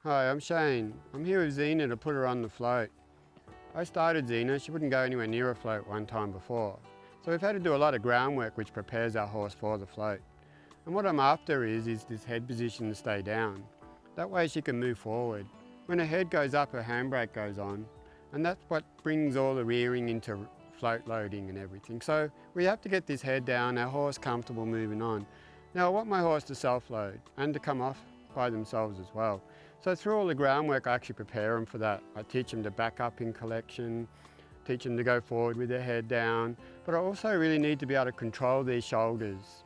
Hi, I'm Shane. I'm here with Zena to put her on the float. I started Zena, she wouldn't go anywhere near a float one time before. So we've had to do a lot of groundwork which prepares our horse for the float. And what I'm after is this head position to stay down. That way she can move forward. When her head goes up, her handbrake goes on. And that's what brings all the rearing into float loading and everything. So we have to get this head down, our horse comfortable moving on. Now I want my horse to self-load and to come off by themselves as well. So through all the groundwork I actually prepare them for that. I teach them to back up in collection, teach them to go forward with their head down, but I also really need to be able to control their shoulders.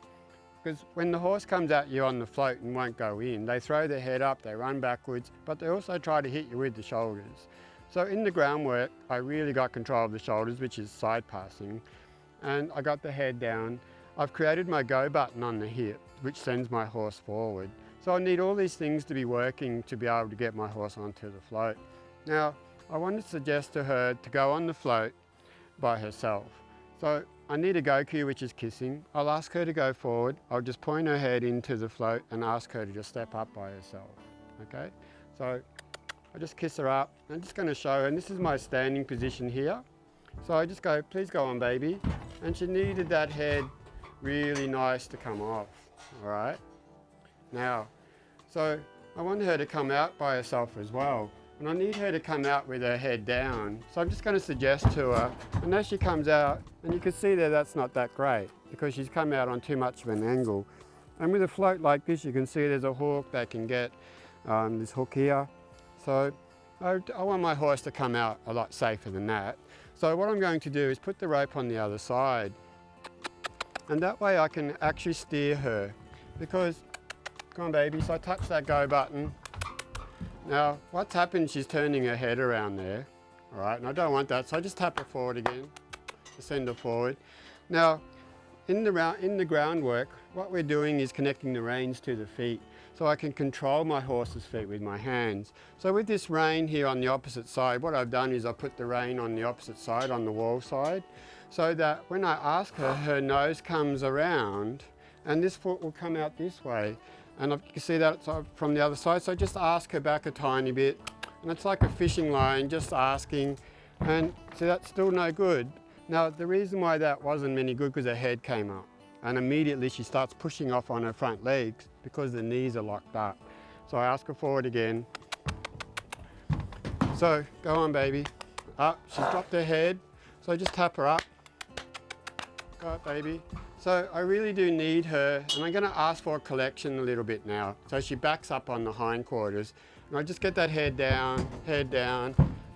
Because when the horse comes at you on the float and won't go in, they throw their head up, they run backwards, but they also try to hit you with the shoulders. So in the groundwork, I really got control of the shoulders, which is side passing, and I got the head down. I've created my go button on the hip, which sends my horse forward. So I need all these things to be working to be able to get my horse onto the float. Now, I want to suggest to her to go on the float by herself. So I need a go cue, which is kissing. I'll ask her to go forward. I'll just point her head into the float and ask her to just step up by herself, okay? So I just kiss her up. I'm just going to show her, and this is my standing position here. So I just go, please go on, baby. And she needed that head really nice to come off, all right? Now, so I want her to come out by herself as well, and I need her to come out with her head down. So I'm just going to suggest to her, and as she comes out, and you can see there that's not that great because she's come out on too much of an angle. And with a float like this, you can see there's a hook that can get this hook here. So I want my horse to come out a lot safer than that. So what I'm going to do is put the rope on the other side, and that way I can actually steer her because, come on baby, so I touch that go button. Now what's happened, she's turning her head around there, all right, and I don't want that, so I just tap her forward again to send her forward. Now in the groundwork, what we're doing is connecting the reins to the feet, so I can control my horse's feet with my hands. So with this rein here on the opposite side, what I've done is I put the rein on the opposite side, on the wall side, so that when I ask her, her nose comes around and this foot will come out this way. And you can see that from the other side, so just ask her back a tiny bit. And it's like a fishing line, just asking, and see that's still no good. Now the reason why that wasn't any good because her head came up. And immediately she starts pushing off on her front legs because the knees are locked up. So I ask her forward again. So go on baby, up, she's dropped her head. So I just tap her up. Go up baby. So I really do need her, and I'm going to ask for a collection a little bit now. So she backs up on the hindquarters, and I just get that head down,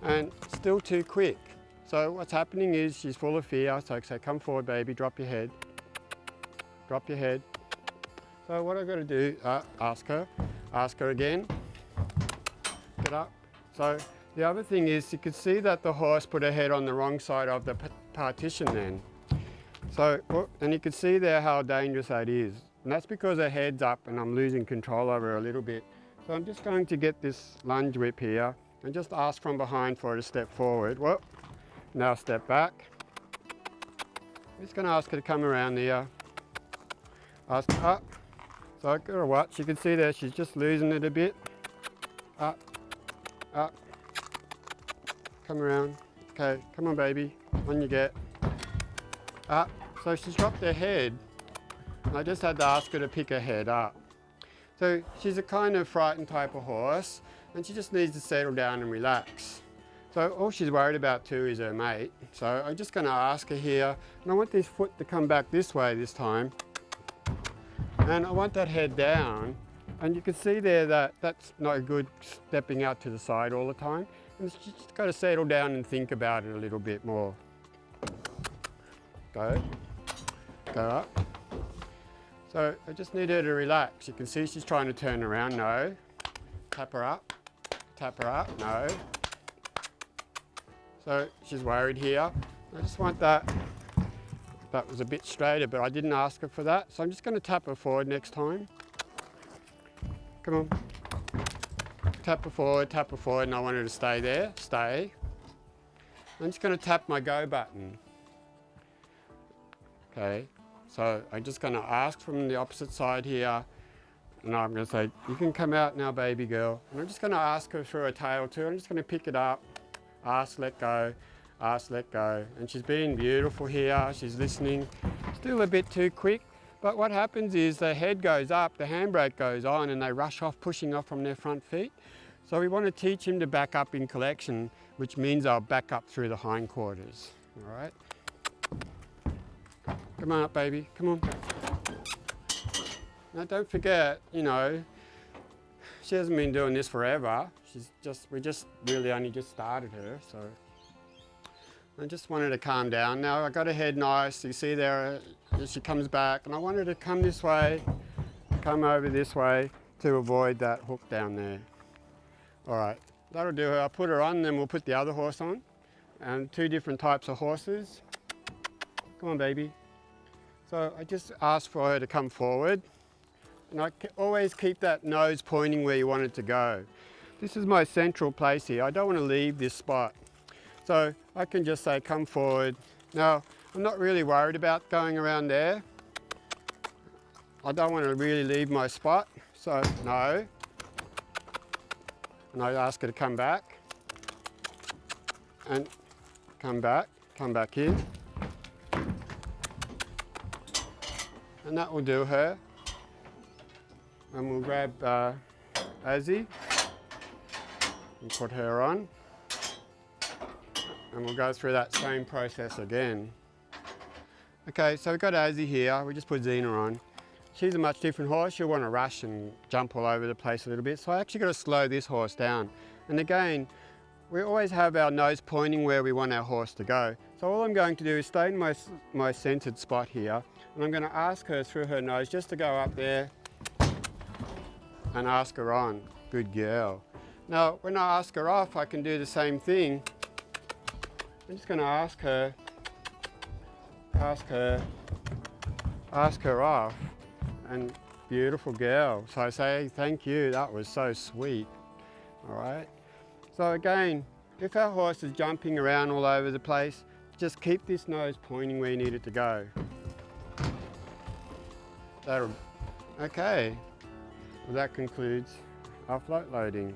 and still too quick. So what's happening is she's full of fear, so I say, come forward baby, drop your head. Drop your head. So what I've got to do, ask her again, get up. So the other thing is you can see that the horse put her head on the wrong side of the partition then. So, and you can see there how dangerous that is. And that's because her head's up and I'm losing control over her a little bit. So I'm just going to get this lunge whip here and just ask from behind for her to step forward. Well, now step back. I'm just going to ask her to come around here. Ask her up. So I got her watch. You can see there she's just losing it a bit. Up, up. Come around. Okay, come on baby, on you get. Up. So she's dropped her head, and I just had to ask her to pick her head up. So she's a kind of frightened type of horse, and she just needs to settle down and relax. So all she's worried about too is her mate. So I'm just going to ask her here, and I want this foot to come back this way this time. And I want that head down, and you can see there that that's not good stepping out to the side all the time. And she's just got to settle down and think about it a little bit more. Go up. So I just need her to relax. You can see she's trying to turn around, no. Tap her up, no. So she's worried here. I just want that was a bit straighter, but I didn't ask her for that. So I'm just going to tap her forward next time. Come on. Tap her forward, and I want her to stay there, stay. I'm just going to tap my go button. Okay, so I'm just going to ask from the opposite side here, And I'm going to say, you can come out now, baby girl. And I'm just going to ask her through her tail too. I'm just going to pick it up, ask, let go, ask, let go. And she's being beautiful here. She's listening. Still a bit too quick. But what happens is the head goes up, the handbrake goes on, and they rush off, pushing off from their front feet. So we want to teach him to back up in collection, which means I'll back up through the hindquarters. All right? Come on up, baby. Come on. Now don't forget, you know, she hasn't been doing this forever. We just really only just started her, so. I just wanted to calm down. Now I got her head nice. You see there, she comes back, and I want her to come this way, come over this way to avoid that hook down there. All right, that'll do her. I'll put her on, then we'll put the other horse on. And 2 different types of horses. Come on, baby. So I just asked for her to come forward. And I always keep that nose pointing where you want it to go. This is my central place here. I don't want to leave this spot. So I can just say, come forward. Now, I'm not really worried about going around there. I don't want to really leave my spot, so no. And I ask her to come back. And come back in. And that will do her. And we'll grab Azzy and put her on. And we'll go through that same process again. Okay, so we've got Azzy here. We just put Xena on. She's a much different horse. She'll want to rush and jump all over the place a little bit. So I actually got to slow this horse down. And again, we always have our nose pointing where we want our horse to go. So all I'm going to do is stay in my centered spot here. And I'm going to ask her through her nose just to go up there and ask her on. Good girl. Now, when I ask her off, I can do the same thing. I'm just going to ask her off, and beautiful girl. So I say, thank you, that was so sweet. All right. So again, if our horse is jumping around all over the place, just keep this nose pointing where you need it to go. Okay. Well, that concludes our float loading.